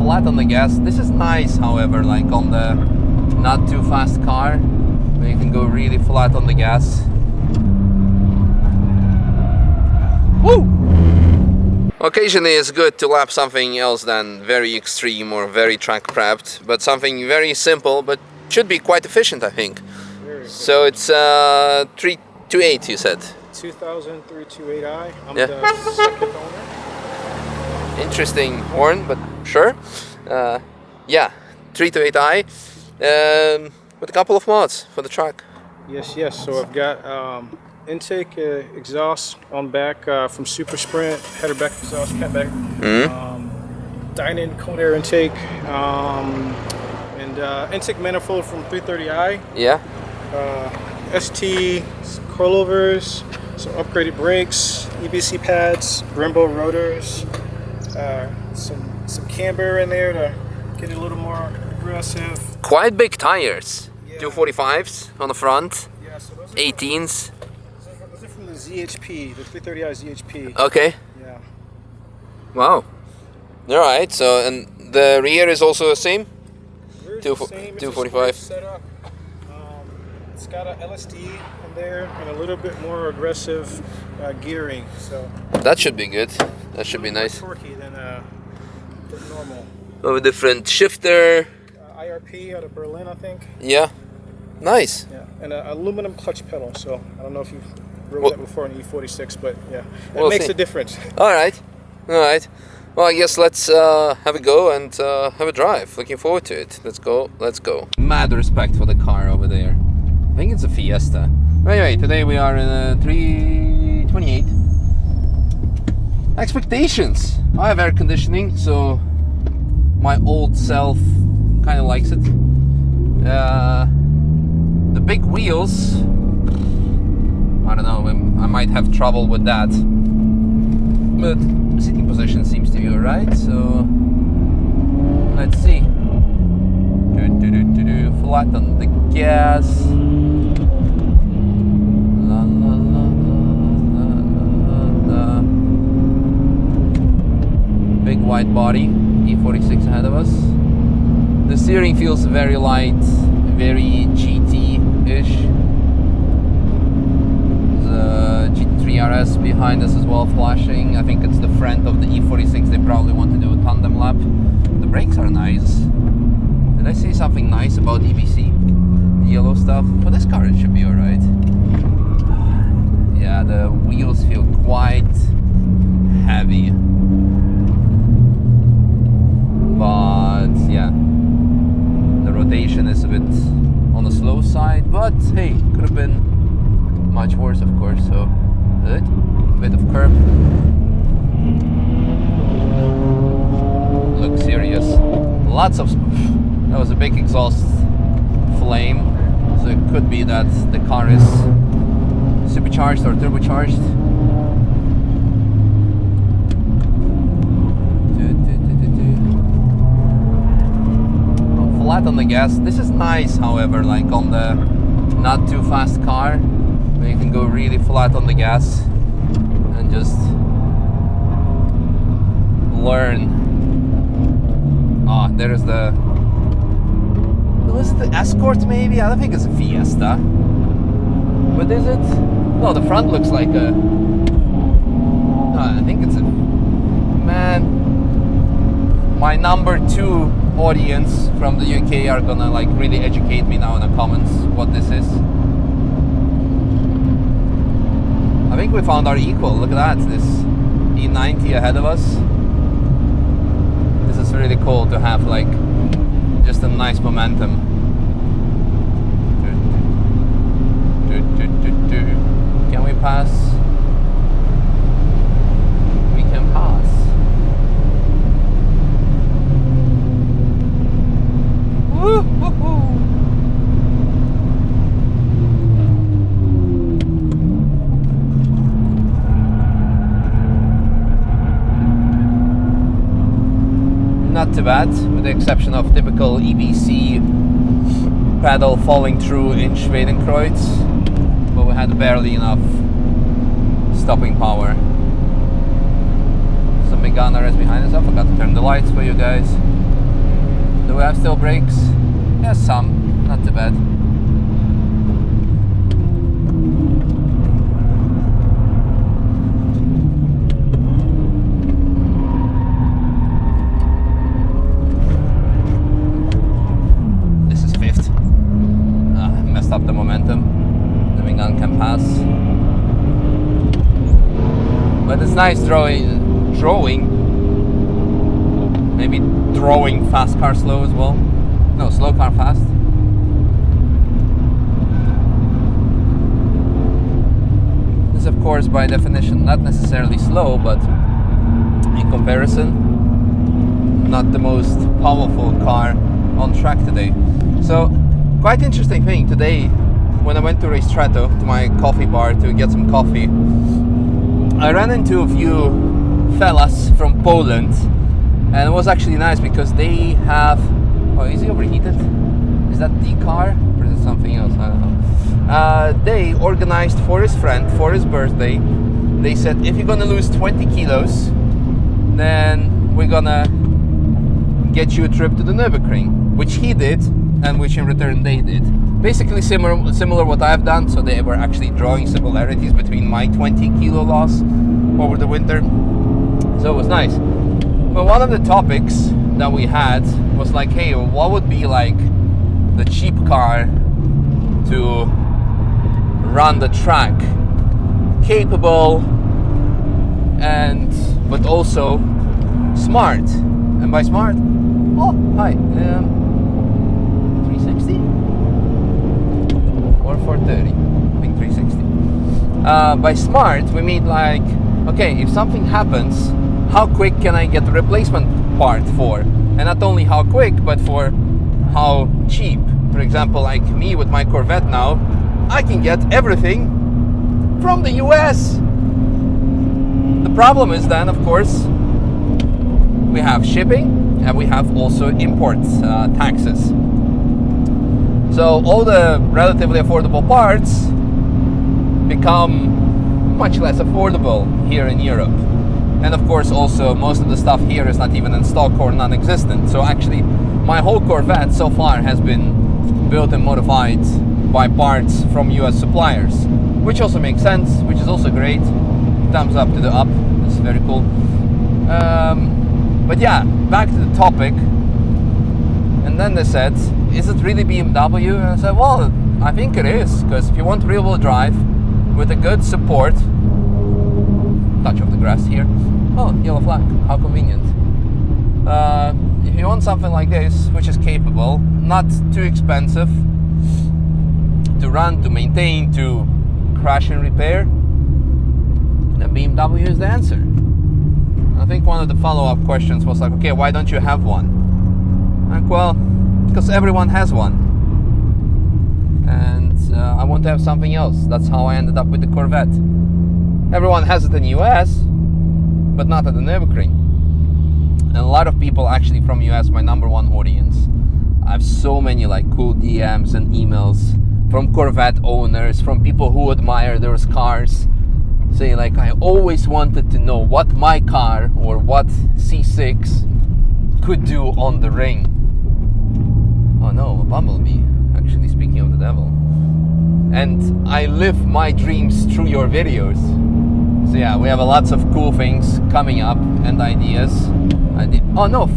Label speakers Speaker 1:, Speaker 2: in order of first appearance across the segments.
Speaker 1: flat on the gas. This is nice, however, like on the not too fast car, where you can go really flat on the gas. Woo! Occasionally it's good to lap something else than very extreme or very track prepped, but something very simple, but should be quite efficient, I think. So it's 328, you said?
Speaker 2: 2003-28i. I'm the second owner.
Speaker 1: Interesting horn, but sure. Yeah, 328i with a couple of mods for the truck.
Speaker 2: Yes. So I've got intake exhaust on back from Super Sprint, header back exhaust, cat back, Dynan cold air intake, and intake manifold from 330i.
Speaker 1: Yeah.
Speaker 2: ST coilovers, some upgraded brakes, EBC pads, Brembo rotors, some camber in there to get it a little more aggressive.
Speaker 1: Quite big tires. Yeah. 245s on the front.
Speaker 2: Yeah, so those
Speaker 1: 18s.
Speaker 2: Those are from the ZHP, the 330i ZHP.
Speaker 1: Okay.
Speaker 2: Yeah.
Speaker 1: Wow. All right. So and the rear is also the same.
Speaker 2: Rear is the same.
Speaker 1: 245.
Speaker 2: Setup. It's got an LSD in there and a little bit more aggressive gearing. So
Speaker 1: that should be good. That should be nice.
Speaker 2: More torquey than normal.
Speaker 1: Oh, a different shifter.
Speaker 2: IRP out of Berlin, I think.
Speaker 1: Yeah. Nice.
Speaker 2: Yeah, and an aluminum clutch pedal. So I don't know if you've rode that before on E46, but yeah, it makes a difference.
Speaker 1: All right. Well, I guess let's have a go and have a drive. Looking forward to it. Let's go. Mad respect for the car over there. I think it's a Fiesta. Anyway, today we are in a 328. Expectations. I have air conditioning, so my old self kind of likes it. The big wheels, I don't know, I might have trouble with that. But sitting position seems to be alright, so let's see. Flat on the gas. Big wide body, E46 ahead of us. The steering feels very light, very GT-ish. The GT3 RS behind us as well flashing. I think it's the front of the E46. They probably want to do a tandem lap. The brakes are nice. Did I say something nice about EBC? The yellow stuff? For this car it should be alright. Yeah, the wheels feel quite heavy. But yeah, the rotation is a bit on the slow side, but hey, could have been much worse, of course. So good, bit of curb. Looks serious. Lots of that was a big exhaust flame, so it could be that the car is supercharged or turbocharged. Flat on the gas. This is nice, however, like on the not too fast car, where you can go really flat on the gas and just learn. Ah, there's the. Was it the Escort maybe? I don't think it's a Fiesta. What is it? No, the front looks like a. No, I think it's a. Man, my number 2 audience from the UK are gonna like really educate me now in the comments what this is. I think we found our equal. Look at that, this E90 ahead of us. This is really cool to have like just a nice momentum. Can we pass? We can pass. Woo-hoo-hoo. Not too bad, with the exception of typical EBC pedal falling through in Schwedenkreuz, but we had barely enough stopping power. Some big gunner is behind us. I forgot to turn the lights for you guys. have still brakes? Yes, some, not too bad. This is fifth. Messed up the momentum. The Mingan can pass. But it's nice maybe drawing fast car slow as well. No, slow car fast. This is of course by definition not necessarily slow, but in comparison, not the most powerful car on track today. So quite interesting thing today when I went to Ristretto, to my coffee bar to get some coffee, I ran into a few fellas from Poland, and it was actually nice because they have... Oh, is he overheated? Is that the car? Or is it something else? I don't know. They organized for his friend, for his birthday. They said, if you're gonna lose 20 kilos, then we're gonna get you a trip to the Nürburgring, which he did, and which in return they did. Basically similar what I've done, so they were actually drawing similarities between my 20 kilo loss over the winter. So it was nice. But one of the topics that we had was like, hey, what would be like the cheap car to run the track, capable but also smart. And by smart, oh hi, 360 or 430, I think 360. By smart we mean like, okay, if something happens, how quick can I get the replacement part for? And not only how quick, but for how cheap. For example, like me with my Corvette now, I can get everything from the US. The problem is then, of course, we have shipping and we have also import taxes. So all the relatively affordable parts become much less affordable here in Europe. And of course also most of the stuff here is not even in stock or non-existent. So actually my whole Corvette so far has been built and modified by parts from US suppliers, which also makes sense, which is also great. Thumbs up to the up, it's very cool. But yeah, back to the topic. And then they said, is it really BMW? And I said, well, I think it is, because if you want rear-wheel drive with a good support, touch of the grass here. Oh, yellow flag, how convenient. If you want something like this, which is capable, not too expensive to run, to maintain, to crash and repair, then BMW is the answer. I think one of the follow-up questions was like, okay, why don't you have one? Like, well, because everyone has one. And I want to have something else. That's how I ended up with the Corvette. Everyone has it in the US, but not at the Nürburgring. And a lot of people actually from US, my number one audience. I have so many like cool DMs and emails from Corvette owners, from people who admire those cars, saying like, I always wanted to know what my car or what C6 could do on the ring. Oh no, a bumblebee, actually, speaking of the devil. And I live my dreams through your videos. So yeah, we have lots of cool things coming up and ideas. Oh no,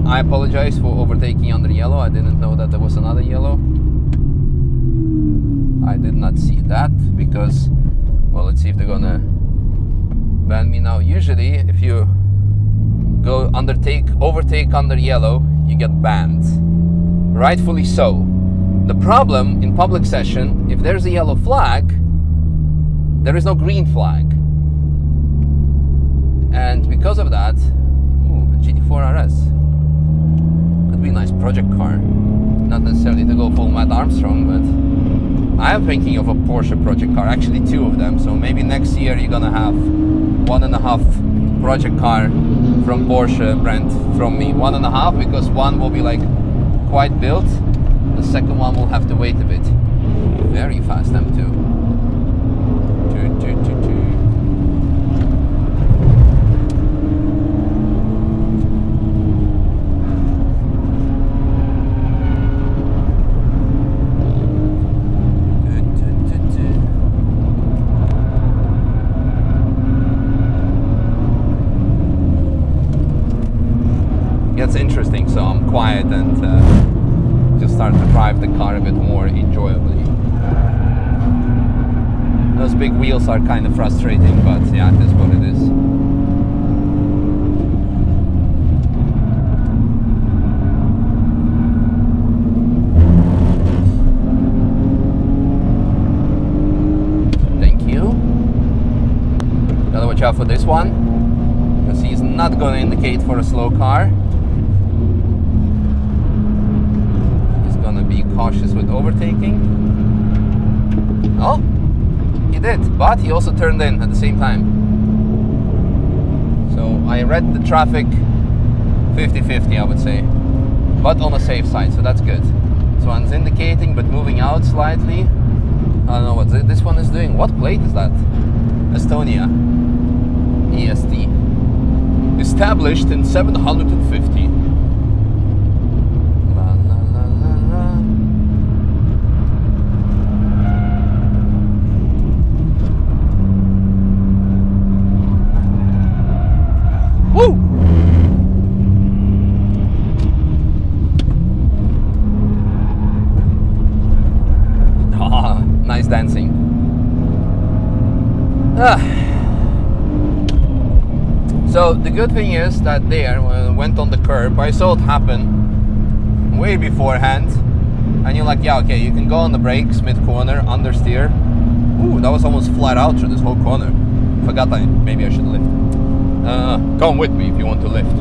Speaker 1: I apologize for overtaking under yellow. I didn't know that there was another yellow. I did not see that because, well, let's see if they're gonna ban me now. Usually, if you go overtake under yellow, you get banned. Rightfully so. The problem in public session, if there's a yellow flag, there is no green flag. And because of that, a GT4 RS could be a nice project car. Not necessarily to go full Matt Armstrong, but I am thinking of a Porsche project car, actually two of them. So maybe next year you're gonna have 1.5 project car from Porsche brand from me. 1.5 because one will be like quite built. The second one will have to wait a bit. Very fast M2. gets interesting, so I'm quiet and just start to drive the car a bit more enjoyably. Those big wheels are kind of frustrating, but yeah, it is what it is. Thank you. Gotta watch out for this one, because he's not gonna indicate for a slow car. He's gonna be cautious with overtaking. Oh! He did, but he also turned in at the same time. So I read the traffic 50-50, I would say, but on the safe side, so that's good. So one's indicating but moving out slightly. I don't know what this one is doing. What plate is that? Estonia. EST. Established in 750. Woo! Ah, nice dancing. So the good thing is that there, when I went on the curb, I saw it happen way beforehand, and you're like, yeah, okay, you can go on the brakes mid-corner, understeer. Ooh, that was almost flat out through this whole corner. Forgot that maybe I should lift. Come with me if you want to lift.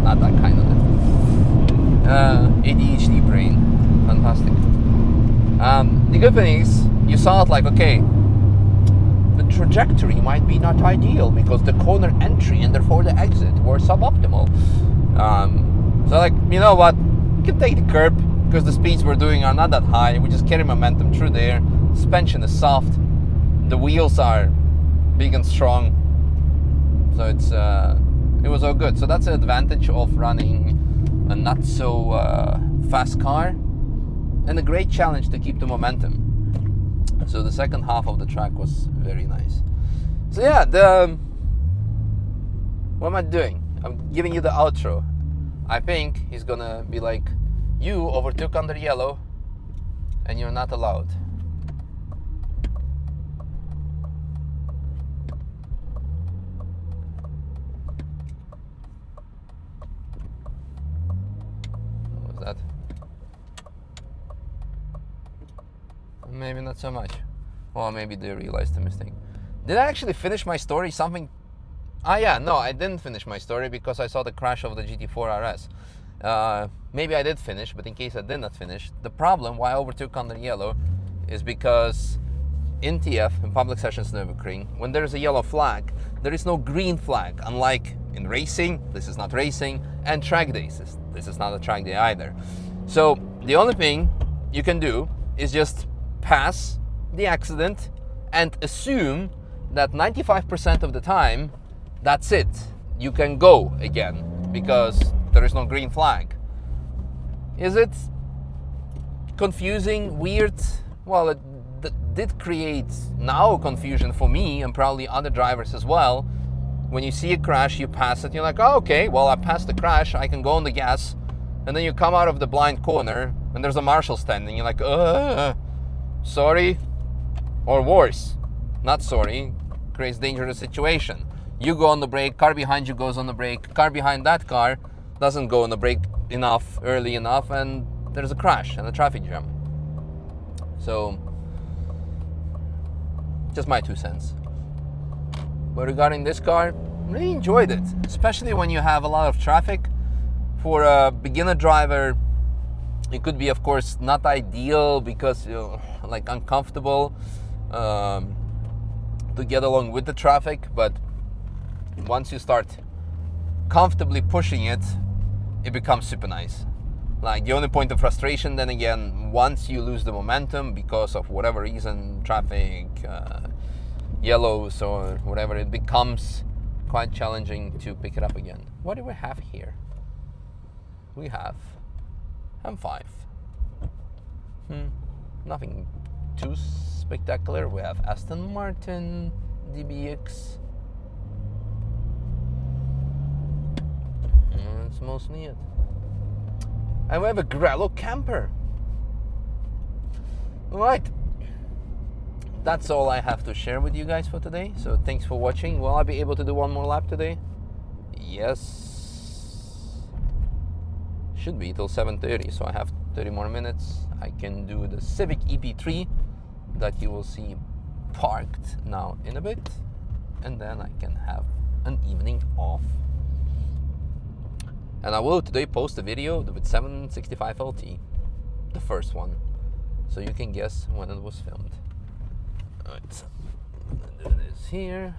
Speaker 1: Not that kind of lift. ADHD brain. Fantastic. The good thing is, you saw it like, okay, the trajectory might be not ideal because the corner entry and therefore the exit were suboptimal. So like, you know what? We can take the curb because the speeds we're doing are not that high. We just carry momentum through there. Suspension is soft. The wheels are big and strong. So it was all good. So that's the advantage of running a not so fast car, and a great challenge to keep the momentum. So the second half of the track was very nice. So yeah, what am I doing? I'm giving you the outro. I think he's gonna be like, you overtook under yellow and you're not allowed. That maybe not so much, or maybe they realized the mistake. Did I actually finish my story? Something? Ah, yeah, no, I didn't finish my story because I saw the crash of the GT4 RS. Maybe I did finish, but in case I did not finish, the problem why I overtook under yellow is because in TF, in public sessions Nürburgring, when there is a yellow flag, there is no green flag, unlike in racing. This is not racing, and track days, this is not a track day either. So the only thing you can do is just pass the accident and assume that 95% of the time that's it, you can go again because there is no green flag. Is it confusing, weird? Well, it did create now confusion for me and probably other drivers as well. When you see a crash, you pass it, you're like, oh, okay, well, I passed the crash, I can go on the gas, and then you come out of the blind corner and there's a marshal standing, you're like, sorry, or worse, not sorry, creates dangerous situation. You go on the brake, car behind you goes on the brake, car behind that car doesn't go on the brake enough, early enough, and there's a crash and a traffic jam. So, just my 2 cents. But regarding this car, really enjoyed it, especially when you have a lot of traffic. For a beginner driver, it could be, of course, not ideal because you're like uncomfortable to get along with the traffic, but once you start comfortably pushing it, it becomes super nice. Like the only point of frustration, then again, once you lose the momentum because of whatever reason, traffic, yellows or whatever, it becomes quite challenging to pick it up again. What do we have here? We have M5. Nothing too spectacular. We have Aston Martin DBX. That's mostly it. And we have a Grello camper. Alright. That's all I have to share with you guys for today. So thanks for watching. Will I be able to do one more lap today? Yes. Should be till 7:30, so I have 30 more minutes. I can do the Civic EP3 that you will see parked now in a bit, and then I can have an evening off. And I will today post a video with 765 LT, the first one, so you can guess when it was filmed. Alright, so I'm gonna do this here.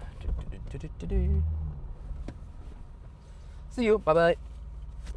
Speaker 1: See you, bye bye.